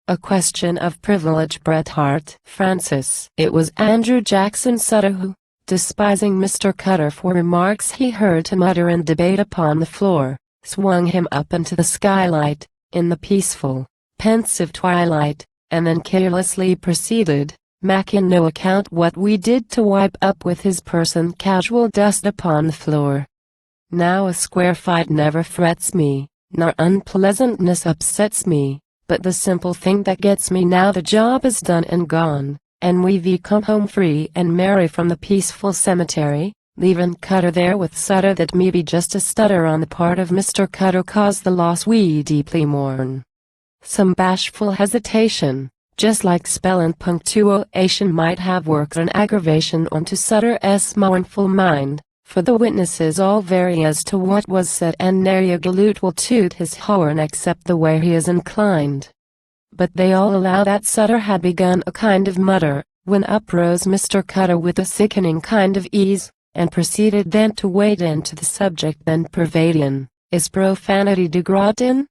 A question of privilege. Bret Harte. Francis. It was Andrew Jackson Sutter who, despising Mr. Cutter for remarks he heard him utter in debate upon the floor, swung him up into the skylight, in the peaceful, pensive twilight, and then carelessly proceeded, making no account what we did to wipe up with his person casual dust upon the floor. Now a square fight never frets me, nor unpleasantness upsets me, but the simple thing that gets me now the job is done and gone, and we've come home free and merry from the peaceful cemetery, leaving Cutter there with Sutter. That maybe just a stutter on the part of Mr. Cutter caused the loss we deeply mourn. Some bashful hesitation, just like spell and punctuation, might have worked an aggravation onto Sutter's mournful mind, for the witnesses all vary as to what was said, and nary a galoot will toot his horn except the way he is inclined. But they all allow that Sutter had begun a kind of mutter, when up rose Mr. Cutter with a sickening kind of ease, and proceeded then to wade into the subject then pervading, is profanity de gratin?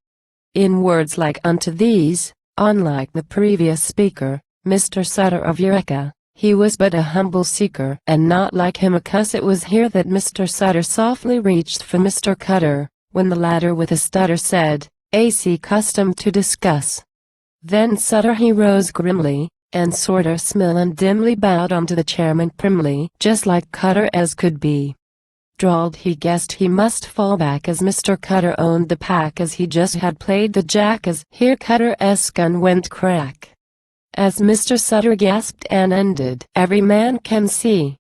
In words like unto these, unlike the previous speaker, Mr. Sutter of Eureka, he was but a humble seeker, and not like him a cuss. It was here that Mr. Sutter softly reached for Mr. Cutter, when the latter with a stutter said, "AC custom to discuss." Then Sutter he rose grimly, and sorter smilin' dimly bowed unto the chairman primly, just like Cutter as could be. Drawled he guessed he must fall back, as Mr. Cutter owned the pack, as he just had played the jack, as here Cutter's gun went crack. As Mr. Sutter gasped and ended, every man can see.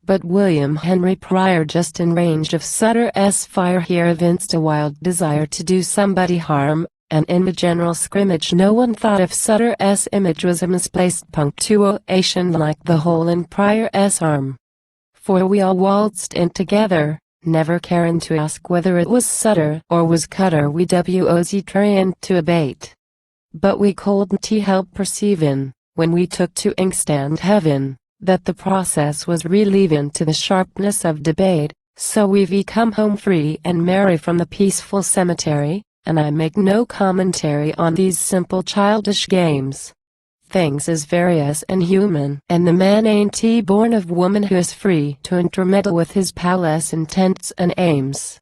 But William Henry Pryor, just in range of Sutter's fire, here evinced a wild desire to do somebody harm, and in the general scrimmage no one thought if Sutter's image was a misplaced punctuation like the hole in Pryor's arm. For we all waltzed in together, never caring to ask whether it was Sutter or was Cutter we was trying to abate. But we couldn't help perceivin', when we took to inkstand heaven, that the process was relievin' to the sharpness of debate, so we've come home free and merry from the peaceful cemetery, and I make no commentary on these simple childish games. Things is various and human, and the man ain't born of woman who is free to intermeddle with his palace intents and aims.